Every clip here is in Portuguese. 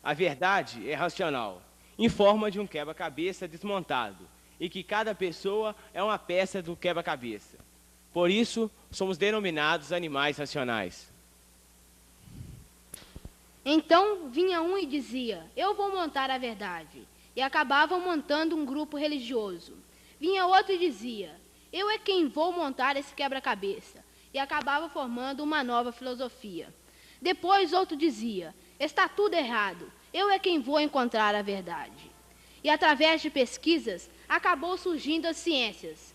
A verdade é racional, em forma de um quebra-cabeça desmontado, e que cada pessoa é uma peça do quebra-cabeça. Por isso, somos denominados animais racionais. Então vinha um e dizia: eu vou montar a verdade. E acabavam montando um grupo religioso. Vinha outro e dizia: eu é quem vou montar esse quebra-cabeça. E acabava formando uma nova filosofia. Depois outro dizia: está tudo errado. Eu é quem vou encontrar a verdade. E através de pesquisas, acabou surgindo as ciências.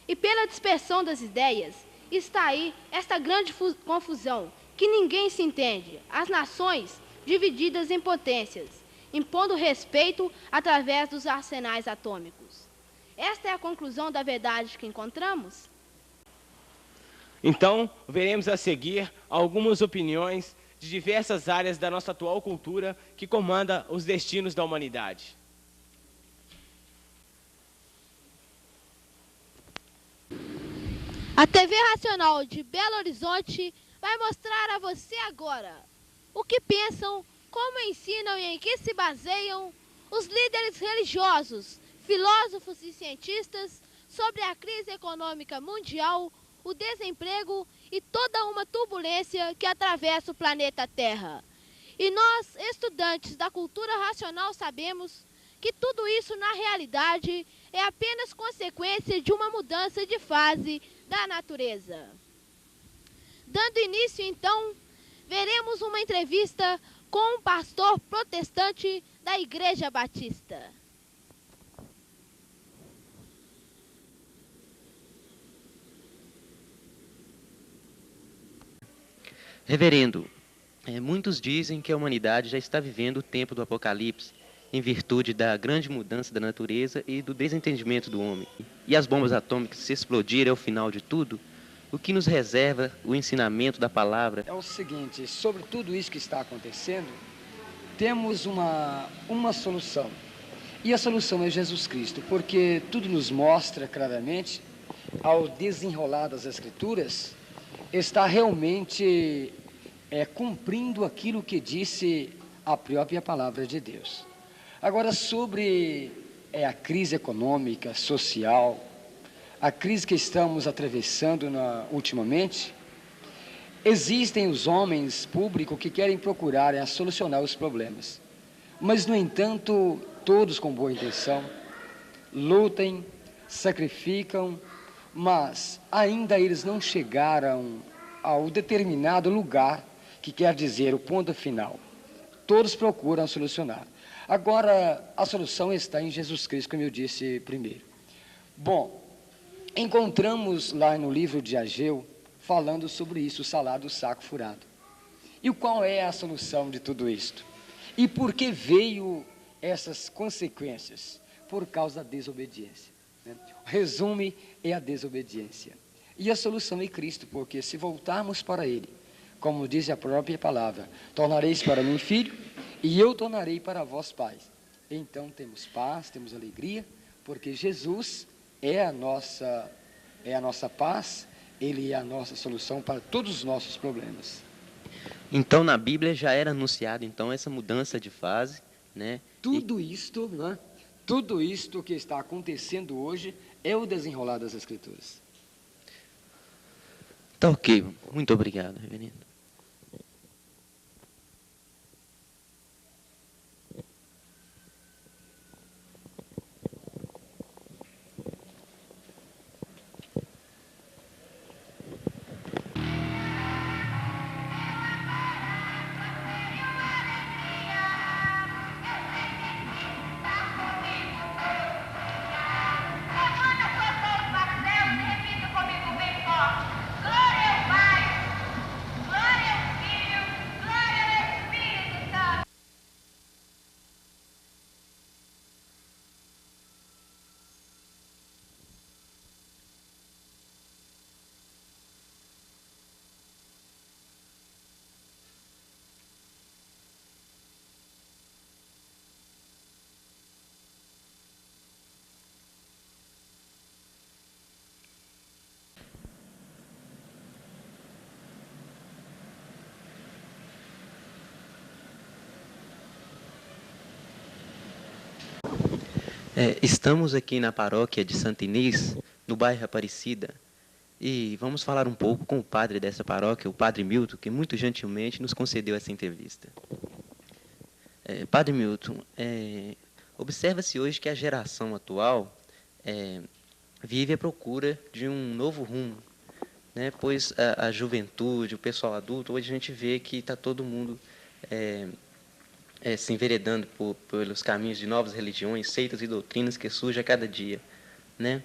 E pela dispersão das ideias, está aí esta grande confusão, que ninguém se entende, as nações divididas em potências, impondo respeito através dos arsenais atômicos. Esta é a conclusão da verdade que encontramos? Então, veremos a seguir algumas opiniões de diversas áreas da nossa atual cultura que comanda os destinos da humanidade. A TV Racional de Belo Horizonte vai mostrar a você agora o que pensam, como ensinam e em que se baseiam os líderes religiosos, filósofos e cientistas sobre a crise econômica mundial, o desemprego e toda uma turbulência que atravessa o planeta Terra. E nós, estudantes da cultura racional, sabemos que tudo isso, na realidade, é apenas consequência de uma mudança de fase da natureza. Dando início, então, veremos uma entrevista com um pastor protestante da Igreja Batista. Reverendo, muitos dizem que a humanidade já está vivendo o tempo do Apocalipse, em virtude da grande mudança da natureza e do desentendimento do homem. E as bombas atômicas, se explodirem ao final de tudo, o que nos reserva o ensinamento da palavra? É o seguinte, sobre tudo isso que está acontecendo, temos uma solução. E a solução é Jesus Cristo, porque tudo nos mostra claramente, ao desenrolar das Escrituras, está realmente cumprindo aquilo que disse a própria palavra de Deus. Agora, sobre a crise econômica, social, a crise que estamos atravessando ultimamente, existem os homens públicos que querem procurar solucionar os problemas. Mas, no entanto, todos com boa intenção, lutem, sacrificam, mas ainda eles não chegaram ao determinado lugar, que quer dizer o ponto final. Todos procuram solucionar. Agora, a solução está em Jesus Cristo, como eu disse primeiro. Bom, encontramos lá no livro de Ageu, falando sobre isso, o salário do saco furado. E qual é a solução de tudo isto? E por que veio essas consequências? Por causa da desobediência. O resumo é a desobediência. E a solução é Cristo, porque se voltarmos para Ele, como diz a própria palavra, tornareis para mim filho, e eu tornarei para vós pais. Então temos paz, temos alegria, porque Jesus é a nossa paz, Ele é a nossa solução para todos os nossos problemas. Então, na Bíblia já era anunciado então essa mudança de fase, né? Tudo isto, né? Tudo isto que está acontecendo hoje é o desenrolar das Escrituras. Tá ok, muito obrigado, reverendo. Glória ao Pai, Estamos aqui na paróquia de Santa Inês, no bairro Aparecida, e vamos falar um pouco com o padre dessa paróquia, o padre Milton, que muito gentilmente nos concedeu essa entrevista. Padre Milton, observa-se hoje que a geração atual vive à procura de um novo rumo, né? Pois a juventude, o pessoal adulto, hoje a gente vê que está todo mundo se enveredando pelos caminhos de novas religiões, seitas e doutrinas que surgem a cada dia, né?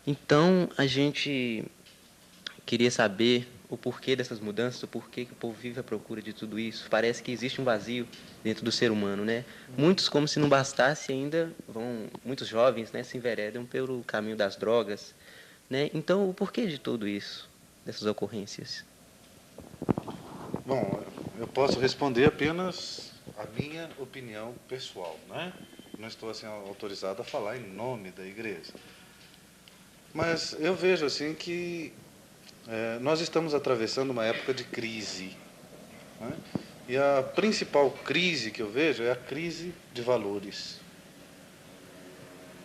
Então, a gente queria saber o porquê dessas mudanças, o porquê que o povo vive à procura de tudo isso. Parece que existe um vazio dentro do ser humano, né? Muitos, como se não bastasse, ainda muitos jovens, né, se enveredam pelo caminho das drogas, né? Então, o porquê de tudo isso, dessas ocorrências? Bom, eu posso responder apenas a minha opinião pessoal, né? Não estou assim autorizado a falar em nome da igreja. Mas eu vejo assim que nós estamos atravessando uma época de crise, né? E a principal crise que eu vejo é a crise de valores.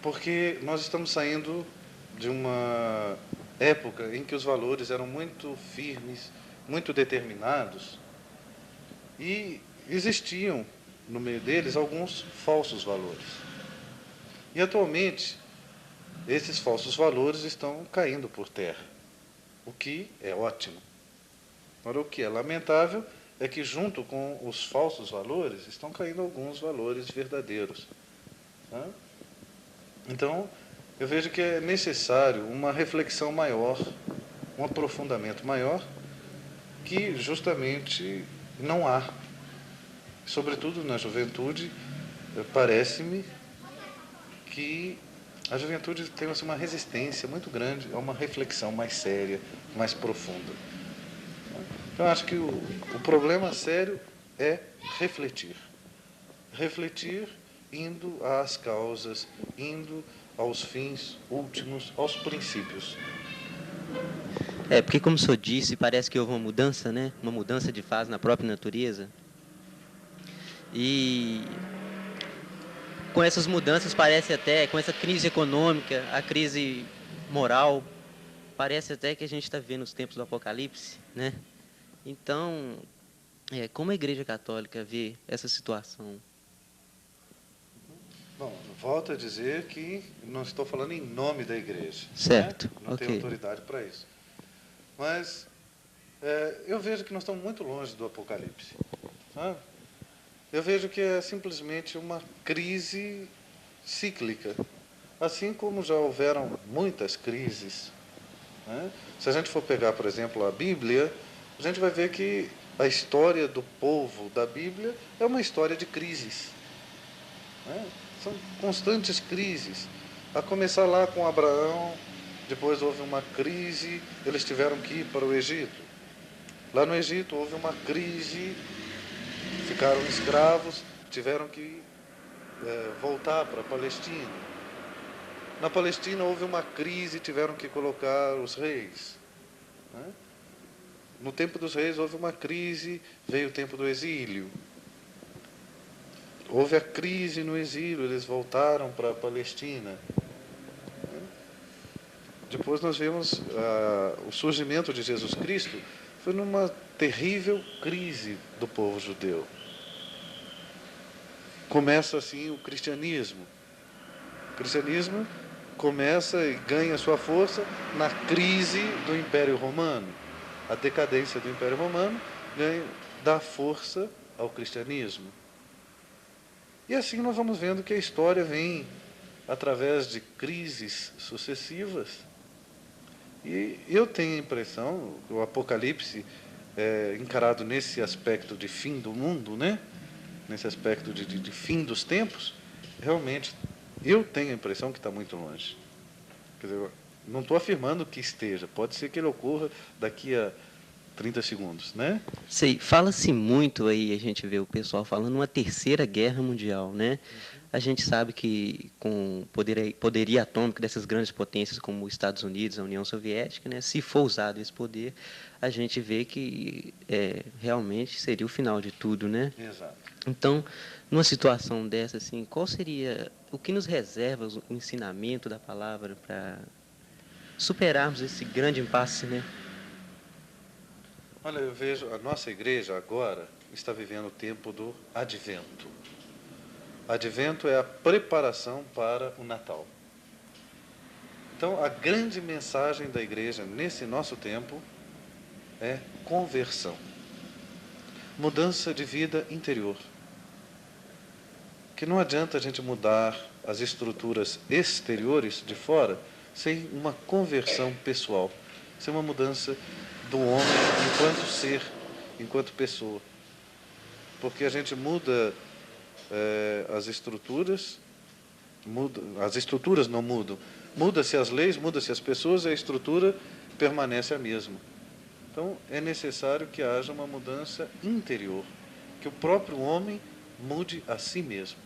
Porque nós estamos saindo de uma época em que os valores eram muito firmes, muito determinados, e existiam no meio deles alguns falsos valores. E atualmente esses falsos valores estão caindo por terra, o que é ótimo. Agora, o que é lamentável é que, junto com os falsos valores, estão caindo alguns valores verdadeiros, né? Então, eu vejo que é necessário uma reflexão maior, um aprofundamento maior, que justamente não há. Sobretudo na juventude, parece-me que a juventude tem assim, uma resistência muito grande a uma reflexão mais séria, mais profunda. Então, eu acho que o problema sério é refletir. Refletir indo às causas, indo aos fins últimos, aos princípios. Porque, como o senhor disse, parece que houve uma mudança, né? Uma mudança de fase na própria natureza. E com essas mudanças, parece até, com essa crise econômica, a crise moral, parece até que a gente está vivendo os tempos do Apocalipse, né? Então, como a Igreja Católica vê essa situação? Bom, volto a dizer que não estou falando em nome da igreja. Certo, né? Não tenho autoridade para isso. Mas eu vejo que nós estamos muito longe do Apocalipse. Sabe? Eu vejo que é simplesmente uma crise cíclica. Assim como já houveram muitas crises, né? Se a gente for pegar, por exemplo, a Bíblia, a gente vai ver que a história do povo da Bíblia é uma história de crises, né? São constantes crises. A começar lá com Abraão, depois houve uma crise, eles tiveram que ir para o Egito. Lá no Egito houve uma crise, ficaram escravos, tiveram que voltar para a Palestina. Na Palestina houve uma crise, tiveram que colocar os reis, né? No tempo dos reis houve uma crise, veio o tempo do exílio. Houve a crise no exílio, eles voltaram para a Palestina. Depois nós vemos o surgimento de Jesus Cristo, foi numa terrível crise do povo judeu. Começa assim o cristianismo. O cristianismo começa e ganha sua força na crise do Império Romano. A decadência do Império Romano dá força ao cristianismo. E assim nós vamos vendo que a história vem através de crises sucessivas. E eu tenho a impressão que o Apocalipse, encarado nesse aspecto de fim do mundo, né? Nesse aspecto de fim dos tempos, realmente eu tenho a impressão que está muito longe. Quer dizer, não estou afirmando que esteja, pode ser que ele ocorra daqui a 30 segundos, né? Sei, fala-se muito aí, a gente vê o pessoal falando uma terceira guerra mundial, né? A gente sabe que com o poderio atômico dessas grandes potências como os Estados Unidos, a União Soviética, né, se for usado esse poder, a gente vê que realmente seria o final de tudo, né? Exato. Então, numa situação dessa, assim, qual seria o que nos reserva o ensinamento da palavra para superarmos esse grande impasse, né? Olha, eu vejo a nossa igreja agora está vivendo o tempo do advento. Advento é a preparação para o Natal. Então, a grande mensagem da igreja nesse nosso tempo é conversão. Mudança de vida interior. Que não adianta a gente mudar as estruturas exteriores de fora sem uma conversão pessoal, sem uma mudança do homem enquanto ser, enquanto pessoa. Porque a gente muda as estruturas não mudam. Muda-se as leis, muda-se as pessoas e a estrutura permanece a mesma. Então, é necessário que haja uma mudança interior, que o próprio homem mude a si mesmo.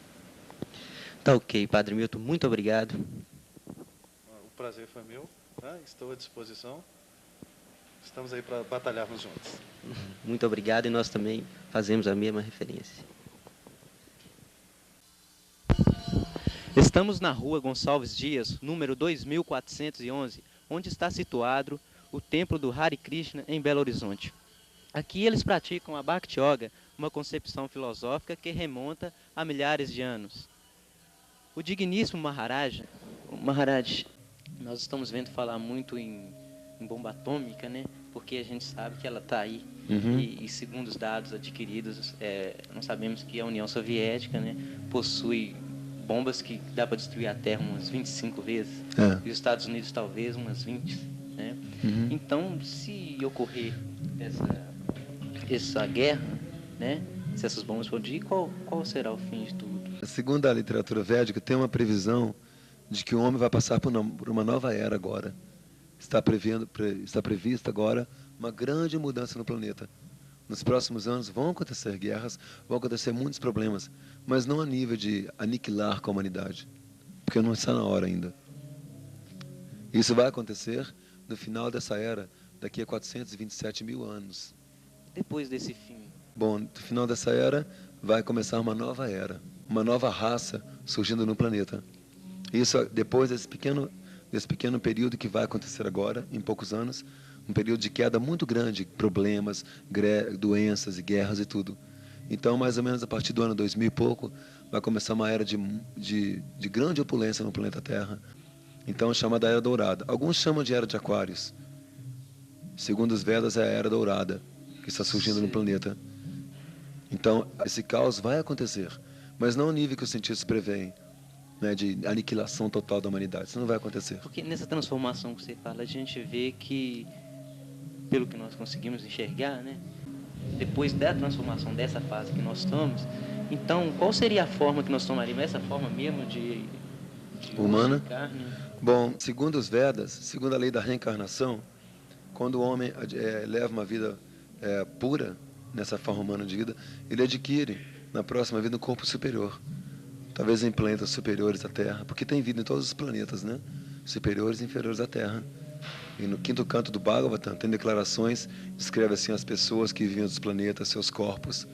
Tá ok, Padre Milton, muito obrigado. O prazer foi meu, tá? Estou à disposição. Estamos aí para batalharmos juntos. Muito obrigado, e nós também fazemos a mesma referência. Estamos na rua Gonçalves Dias, número 2411, onde está situado o templo do Hare Krishna em Belo Horizonte. Aqui eles praticam a Bhakti Yoga, uma concepção filosófica que remonta a milhares de anos. O digníssimo Maharaj, nós estamos vendo falar muito em bomba atômica, né? Porque a gente sabe que ela está aí. E segundo os dados adquiridos, nós sabemos que a União Soviética, né, possui bombas que dá para destruir a Terra umas 25 vezes. E os Estados Unidos talvez umas 20. Né? Então, se ocorrer essa guerra, né, se essas bombas explodir, qual será o fim de tudo? Segundo a literatura védica, tem uma previsão de que o homem vai passar por uma nova era agora. Está prevista agora uma grande mudança no planeta. Nos próximos anos vão acontecer guerras, vão acontecer muitos problemas, mas não a nível de aniquilar com a humanidade, porque não está na hora ainda. Isso vai acontecer no final dessa era, daqui a 427 mil anos. Depois desse fim? Bom, no final dessa era vai começar uma nova era, uma nova raça surgindo no planeta. Isso depois desse pequeno período que vai acontecer agora, em poucos anos, um período de queda muito grande, problemas, doenças e guerras e tudo. Então, mais ou menos a partir do ano 2000 e pouco, vai começar uma era de grande opulência no planeta Terra. Então, é chamada Era Dourada. Alguns chamam de Era de Aquários. Segundo os Vedas, é a Era Dourada que está surgindo no planeta. Então, esse caos vai acontecer, mas não ao nível que os cientistas preveem, né, de aniquilação total da humanidade. Isso não vai acontecer. Porque nessa transformação que você fala, a gente vê que, pelo que nós conseguimos enxergar, né, depois da transformação dessa fase que nós estamos, então, qual seria a forma que nós tomaríamos? Essa forma mesmo de humana? Carne? Bom, segundo os Vedas, segundo a lei da reencarnação, quando o homem leva uma vida pura, nessa forma humana de vida, ele adquire, na próxima vida, um corpo superior. Talvez em planetas superiores à Terra, porque tem vida em todos os planetas, né? Superiores e inferiores à Terra. E no quinto canto do Bhagavatam tem declarações, descreve assim as pessoas que vivem nos planetas, seus corpos.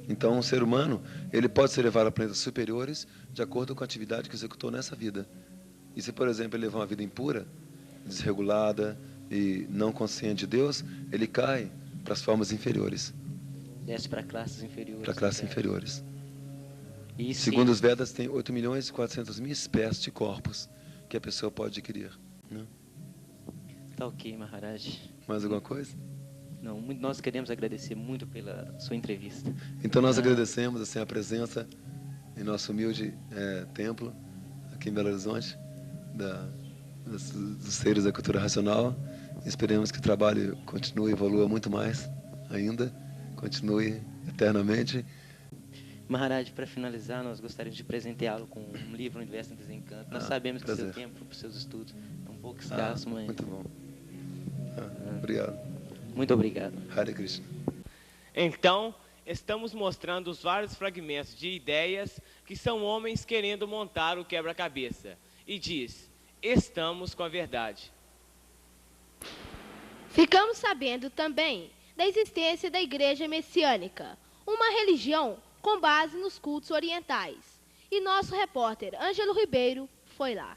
Então, um ser humano, ele pode ser levado a planetas superiores de acordo com a atividade que executou nessa vida. E se, por exemplo, ele levar uma vida impura, desregulada e não consciente de Deus, ele cai para as formas inferiores. Desce para classes inferiores. Para classes inferiores. E segundo os Vedas, tem 8.400.000 espécies de corpos que a pessoa pode adquirir. Né? Tá ok, Maharaj. Mais alguma coisa? Não, nós queremos agradecer muito pela sua entrevista. Então nós agradecemos assim, a presença em nosso humilde templo, aqui em Belo Horizonte, dos seres da cultura racional. Esperemos que o trabalho continue e evolua muito mais ainda, continue eternamente. Maharaj, para finalizar, nós gostaríamos de presenteá-lo com um livro, Universo em Desencanto. Nós sabemos que o seu tempo para os seus estudos é um pouco escasso, mas... Muito bom. Obrigado. Muito obrigado. Hare Krishna. Então, estamos mostrando os vários fragmentos de ideias que são homens querendo montar o quebra-cabeça. E diz, estamos com a verdade. Ficamos sabendo também da existência da Igreja Messiânica, uma religião com base nos cultos orientais. E nosso repórter Ângelo Ribeiro foi lá.